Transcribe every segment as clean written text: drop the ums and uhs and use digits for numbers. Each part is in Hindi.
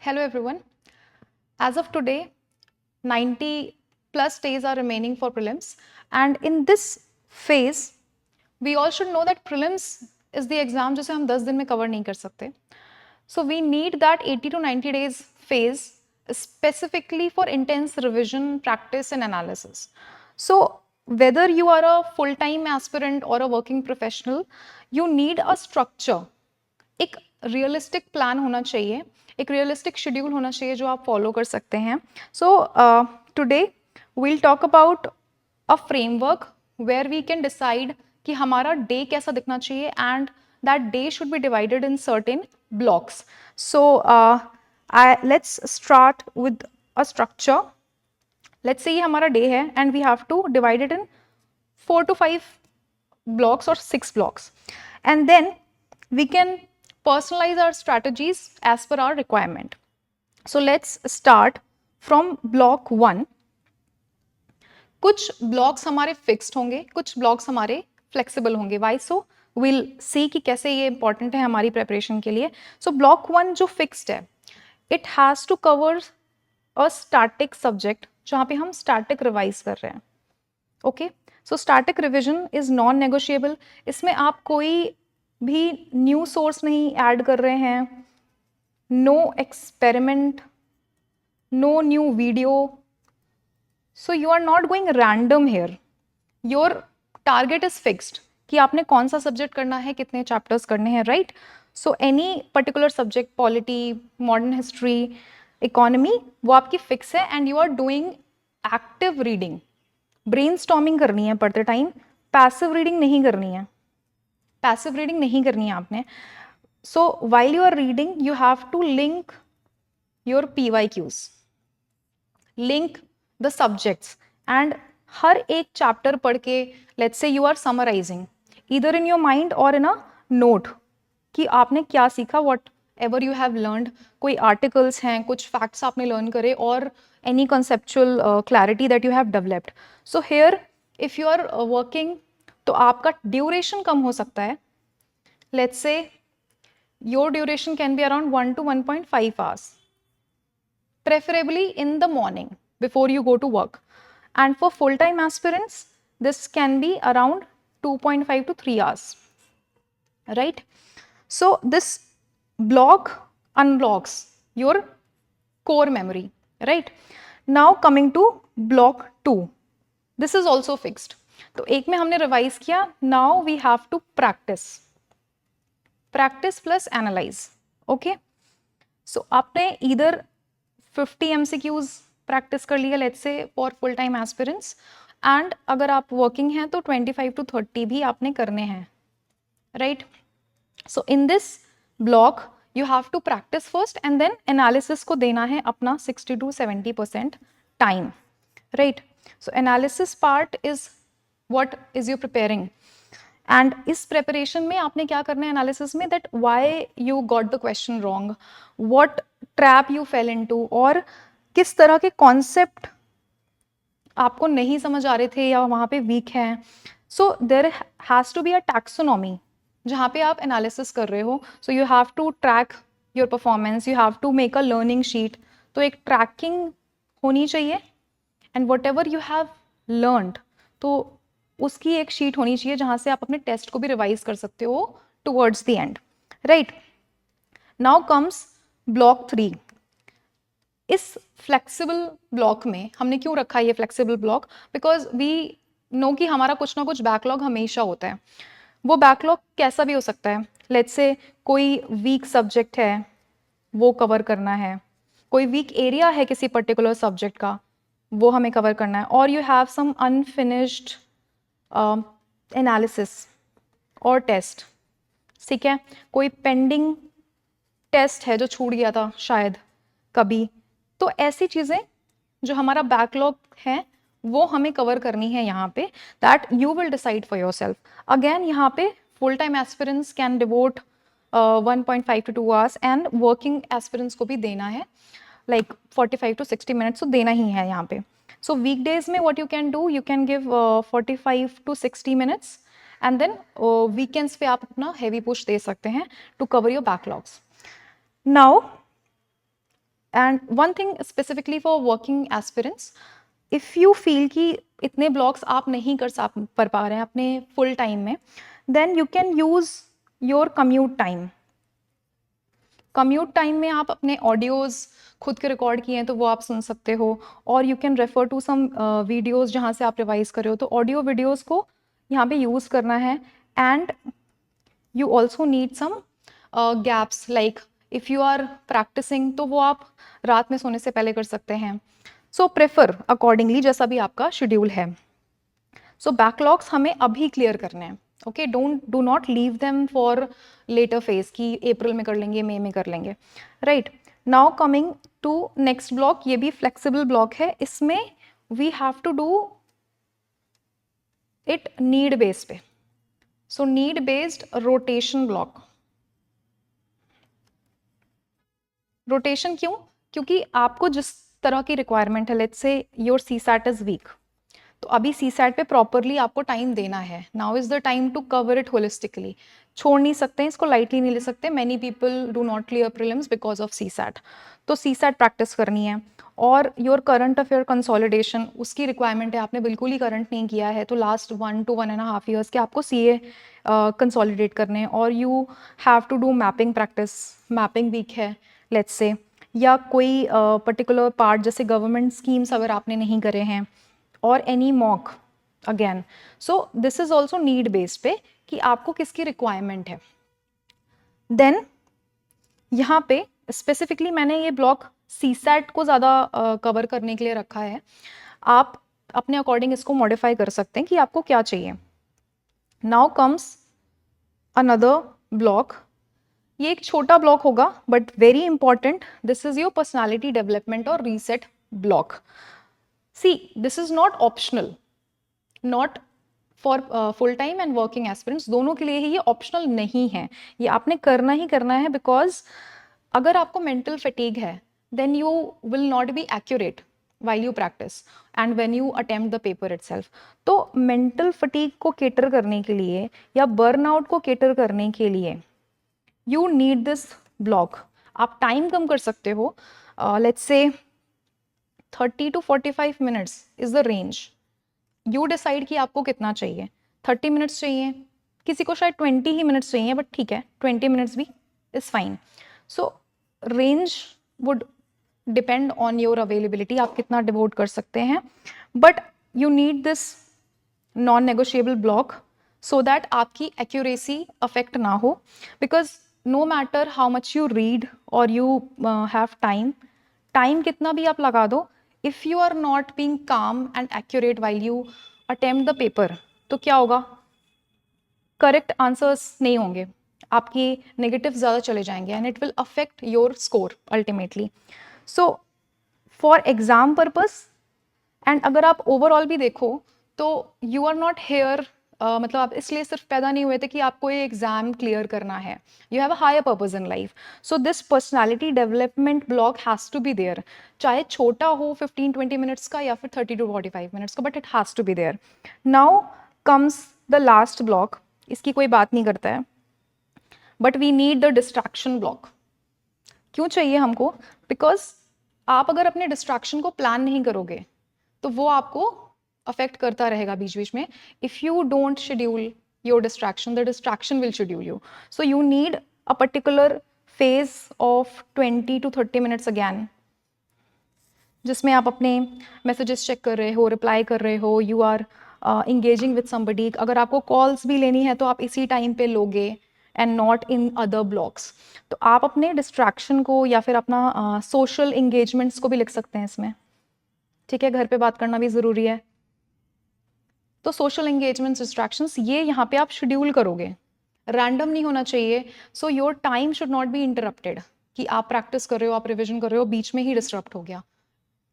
Hello everyone. As of today, 90 plus days are remaining for prelims, and in this phase, we all should know that prelims is the exam जिसे हम 10 दिन में cover नहीं कर सकते. So we need that 80 to 90 days phase specifically for intense revision, practice, and analysis. So whether you are a full-time aspirant or a working professional, you need a structure. एक रियलिस्टिक प्लान होना चाहिए, एक रियलिस्टिक शेड्यूल होना चाहिए जो आप फॉलो कर सकते हैं. So today we'll talk about a framework where we can decide कि हमारा डे कैसा दिखना चाहिए and that day should be divided in certain blocks. So let's start with a structure. Let's say ये हमारा डे है and we have to divide it in 4 to 5 blocks or 6 blocks, and then we can personalize our strategies as per our requirement. So let's start from block 1. कुछ ब्लॉक्स हमारे फिक्स्ड होंगे, कुछ ब्लॉक्स हमारे फ्लेक्सिबल होंगे. Y so? विल सी कि कैसे ये इंपॉर्टेंट है हमारी प्रेपरेशन के लिए. सो ब्लॉक 1 जो फिक्स्ड है, it has to cover a static subject जहाँ पे हम स्टैटिक रिवाइज कर रहे हैं. Okay, so static revision is non negotiable. इसमें आप कोई भी न्यू सोर्स नहीं ऐड कर रहे हैं, no experiment, no new video. So you are not going random here. Your target is fixed कि आपने कौन सा सब्जेक्ट करना है, कितने चैप्टर्स करने हैं, right? So any particular subject, polity, modern history, economy, वो आपकी फिक्स है and you are doing active reading. Brainstorming करनी है पढ़ते टाइम, पैसिव रीडिंग नहीं करनी है. पैसिव रीडिंग नहीं करनी है आपने. So while you are reading you have to link your PYQs, link the subjects, and हर एक चैप्टर पढ़ के let's say you are summarizing either in your mind और इन अ नोट कि आपने क्या सीखा, whatever you have learned. कोई आर्टिकल्स हैं, कुछ फैक्ट्स आपने लर्न करे, और any conceptual clarity that you have developed. So here if you are working तो आपका duration कम हो सकता है. Let's say your duration can be around 1 to 1.5 hours, preferably in the morning before you go to work, and for full-time aspirants this can be around 2.5 to 3 hours, right? So this block unblocks your core memory, right? Now coming to block 2, this is also fixed. तो एक में हमने रिवाइज किया. now we have to practice plus analyze. okay, so आपने either 50 MCQs प्रैक्टिस कर लिया let's say for full time aspirants, and अगर आप वर्किंग हैं तो 25 to 30 भी आपने करने हैं, right? So in this block you have to practice first and then analysis को देना है अपना 60 to 70% time, right? So analysis part is what is you preparing, and इस preparation में आपने क्या करना है analysis में, that why you got the question wrong, what trap you fell into, और किस तरह के concept आपको नहीं समझ आ रहे थे या वहाँ पे weak हैं. So there has to be a taxonomy जहाँ पे आप एनालिसिस कर रहे हो. So you have to track your performance, you have to make a learning sheet. तो एक ट्रैकिंग होनी चाहिए, and whatever you have learned तो उसकी एक शीट होनी चाहिए जहाँ से आप अपने टेस्ट को भी रिवाइज कर सकते हो towards the end, right? Now comes block 3. इस फ्लेक्सिबल ब्लॉक में हमने क्यों रखा है ये flexible block? Because we know कि हमारा कुछ ना कुछ बैकलॉग हमेशा होता है. वो बैकलॉग कैसा भी हो सकता है. लेट्स से कोई वीक सब्जेक्ट है वो कवर करना है, कोई वीक एरिया है किसी पर्टिकुलर सब्जेक्ट का वो हमें कवर करना है, और you have some unfinished analysis और टेस्ट, ठीक है? कोई पेंडिंग टेस्ट है जो छूट गया था शायद कभी. तो ऐसी चीज़ें जो हमारा बैकलॉग है वो हमें कवर करनी है यहाँ पे. That you will decide for your self. Again यहाँ पे full time aspirants can devote 1.5 to 2 hours, and working aspirants को भी देना है लाइक 45 to 60 minutes, तो देना ही है यहाँ पे. सो वीकडेज में what you can do, you can give 45 to 60 minutes, and then weekends पे आप अपना हैवी पुश दे सकते हैं to cover your backlogs. Now and one thing specifically for working aspirants, if you feel कि इतने ब्लॉक्स आप नहीं कर पा रहे हैं अपने फुल टाइम में, then you can use your commute time. Commute time में आप अपने ऑडियोज़ खुद के रिकॉर्ड किए हैं तो वो आप सुन सकते हो, और you can refer to some videos जहाँ से आप रिवाइज कर रहे हो, तो ऑडियो वीडियोज़ को यहाँ पे यूज़ करना है। And you also need some gaps, like if you are practicing तो वो आप रात में सोने से पहले कर सकते हैं। सो प्रेफर अकॉर्डिंगली जैसा भी आपका शेड्यूल है। सो बैकलॉग्स हमें अभी क्लियर करने हैं, okay, do not leave them for later phase कि अप्रैल में कर लेंगे, मई में कर लेंगे, right. Now coming to next block, ये भी फ्लेक्सिबल ब्लॉक है, इसमें we have to do it need base पे। So need based rotation block. Rotation क्यों? क्योंकि आपको जिस तरह की रिक्वायरमेंट है, लेट्स से योर सीसैट इज वीक, तो अभी सीसैट पे प्रॉपरली आपको टाइम देना है। Now is the time to cover it holistically. छोड़ नहीं सकते हैं इसको, लाइटली नहीं ले सकते। Many people do not clear prelims because of CSAT, तो सीसैट प्रैक्टिस करनी है। और योर करंट अफेयर कंसोलिडेशन, उसकी रिक्वायरमेंट है, आपने बिल्कुल ही करंट नहीं किया है तो लास्ट 1 to 1.5 ईयर्स के आपको सीए कंसोलिडेट करने हैं। और you have to do mapping practice. Mapping weak है लेट्स से, या कोई पर्टिकुलर पार्ट जैसे गवर्नमेंट स्कीम्स अगर आपने नहीं करे हैं, और any mock again. So this is also need base पे कि आपको किसकी रिक्वायरमेंट है। देन यहाँ पे स्पेसिफिकली मैंने ये ब्लॉक सीसैट को ज़्यादा कवर करने के लिए रखा है। आप अपने अकॉर्डिंग इसको मॉडिफाई कर सकते हैं कि आपको क्या चाहिए। Now comes another block. ये एक छोटा ब्लॉक होगा but very important. This is your personality development और reset block. See this is not optional, not for full time and working aspirants, दोनों के लिए ही ये ऑप्शनल नहीं है, ये आपने करना ही करना है। बिकॉज अगर आपको मेंटल फटीग है then you will not be accurate while you practice and when you attempt the paper itself। तो मेंटल फटीग को केटर करने के लिए या बर्नआउट को केटर करने के लिए यू नीड दिस ब्लॉक। आप टाइम कम कर सकते हो, let's say 30 to 45 minutes is the range. You decide कि आपको कितना चाहिए, 30 मिनट्स चाहिए, किसी को शायद 20 ही मिनट्स चाहिए, बट ठीक है 20 मिनट्स भी is fine. So range would depend on your availability, आप कितना डिवोट कर सकते हैं, but you need this non negotiable block so that आपकी एक्यूरेसी अफेक्ट ना हो। Because no matter how much you read और यू हैव टाइम कितना भी आप लगा दो, if you are not being calm and accurate while you attempt the paper, तो क्या होगा, करेक्ट आंसर्स नहीं होंगे, आपके नेगेटिव ज़्यादा चले जाएंगे and it will affect your score ultimately. So for exam purpose and अगर आप ओवरऑल भी देखो तो यू आर नॉट हेयर, मतलब आप इसलिए सिर्फ पैदा नहीं हुए थे कि आपको ये एग्जाम क्लियर करना है। You have a higher purpose in life. So this personality development block has to be there, चाहे छोटा हो 15-20 मिनट्स का या फिर 30 to 45 मिनट्स का, but it has to be there. Now comes the last block, इसकी कोई बात नहीं करता है, but we need the distraction block. क्यों चाहिए हमको? बिकॉज आप अगर अपने डिस्ट्रैक्शन को प्लान नहीं करोगे तो वो आपको अफेक्ट करता रहेगा बीच बीच में। If you don't schedule your distraction, the distraction will schedule you. So you need a particular phase of 20 to 30 minutes again, जिसमें आप अपने मैसेजेस चेक कर रहे हो, रिप्लाई कर रहे हो, you are engaging with somebody. अगर आपको कॉल्स भी लेनी है तो आप इसी टाइम पे लोगे and not in other blocks. तो आप अपने डिस्ट्रैक्शन को या फिर अपना सोशल इंगेजमेंट्स को भी लिख सकते हैं इसमें, ठीक है, घर पे बात करना भी ज़रूरी है। तो सोशल इंगेजमेंट्स, डिस्ट्रैक्शंस, ये यहाँ पे आप शेड्यूल करोगे, रैंडम नहीं होना चाहिए। So your time should not be interrupted कि आप प्रैक्टिस कर रहे हो, आप रिविजन कर रहे हो, बीच में ही डिस्टर्ब हो गया,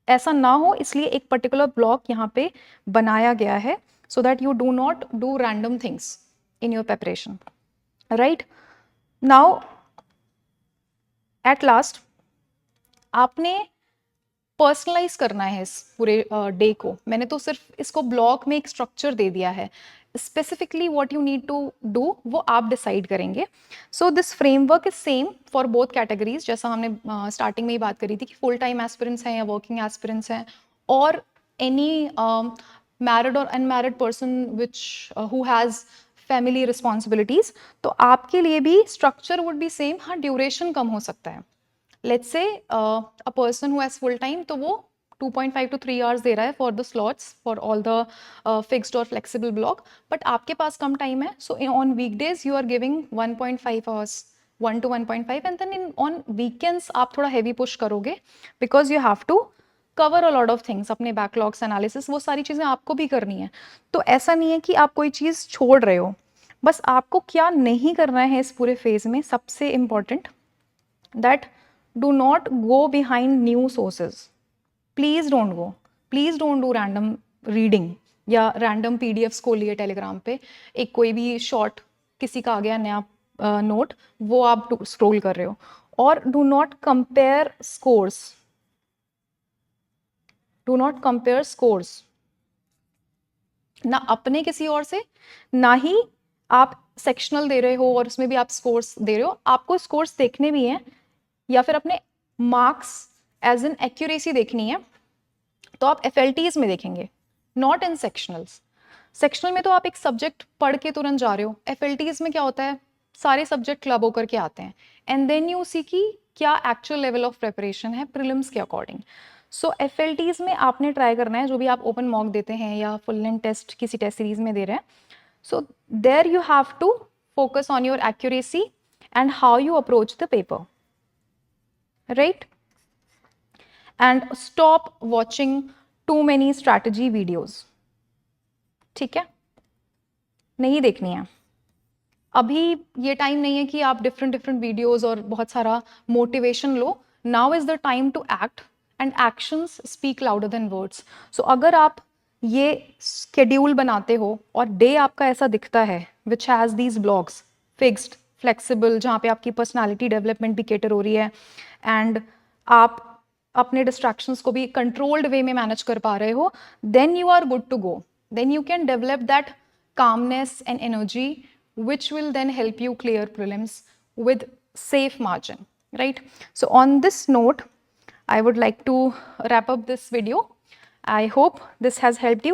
ऐसा ना हो, इसलिए एक पर्टिकुलर ब्लॉक यहाँ पे बनाया गया है so that you do not do random things in your preparation, right. Now at last आपने पर्सनलाइज करना है इस पूरे डे को। मैंने तो सिर्फ इसको ब्लॉक में एक स्ट्रक्चर दे दिया है, specifically what you need to do वो आप डिसाइड करेंगे. So this framework is same for both categories. जैसा हमने स्टार्टिंग में ही बात करी थी कि फुल टाइम एस्पिरेंट्स हैं या वर्किंग एस्पिरेंट्स हैं, और एनी मैरिड और unmarried person which who has family responsibilities. तो आपके लिए भी स्ट्रक्चर वुड बी सेम. हाँ, ड्यूरेशन कम हो सकता है. Let's say a person who has full time, तो वो 2.5 to 3 hours दे रहा है for the slots for all the fixed और फ्लेक्सिबल ब्लॉक. बट आपके पास कम टाइम है, so on weekdays you are giving 1.5 hours, 1 to 1.5, and then in on weekends आप थोड़ा हैवी पुश करोगे because you have to cover a lot of things. अपने बैकलॉग्स एनालिसिस वो सारी चीज़ें आपको भी करनी है. तो ऐसा नहीं है कि आप कोई चीज़ छोड़ रहे हो. बस आपको क्या नहीं करना है इस पूरे फेज में, सबसे important, that do not go behind new sources. Please don't go, please don't do random reading या रैंडम पीडीएफ्स को लिए टेलीग्राम पे. एक कोई भी शॉर्ट किसी का आ गया नया नोट, वो आप स्क्रोल कर रहे हो. और do not compare scores, do not compare scores, ना अपने किसी और से, ना ही आप सेक्शनल दे रहे हो और उसमें भी आप स्कोर्स दे रहे हो. आपको स्कोर्स देखने भी हैं या फिर अपने मार्क्स एज एन एक्यूरेसी देखनी है, तो आप FLTs में देखेंगे, नॉट इन सेक्शनल्स. सेक्शनल में तो आप एक सब्जेक्ट पढ़ के तुरंत जा रहे हो. FLTs में क्या होता है, सारे सब्जेक्ट क्लब होकर के आते हैं, एंड देन यू सी की क्या एक्चुअल लेवल ऑफ प्रिपरेशन है प्रीलिम्स के अकॉर्डिंग. सो FLTs में आपने ट्राई करना है, जो भी आप ओपन मॉक देते हैं या फुल लेंथ टेस्ट किसी टेस्ट सीरीज में दे रहे हैं. So there you have to focus on your accuracy and how you approach the paper, right? And stop watching too many strategy videos. ठीक है, नहीं देखनी है. अभी ये टाइम नहीं है कि आप डिफरेंट वीडियोस और बहुत सारा मोटिवेशन लो. Now is the time to act, and actions speak louder than words. So अगर आप ये स्केड्यूल बनाते हो और डे आपका ऐसा दिखता है which has these blogs fixed flexible, जहाँ पे आपकी पर्सनालिटी डेवलपमेंट भी केटर हो रही है, एंड आप अपने डिस्ट्रैक्शंस को भी कंट्रोल्ड वे में मैनेज कर पा रहे हो, then you are good to go. Then you can develop that calmness and energy, which will then help you clear prelims with safe margin, right? So on this note, I would like to wrap up this video. I hope this has helped you.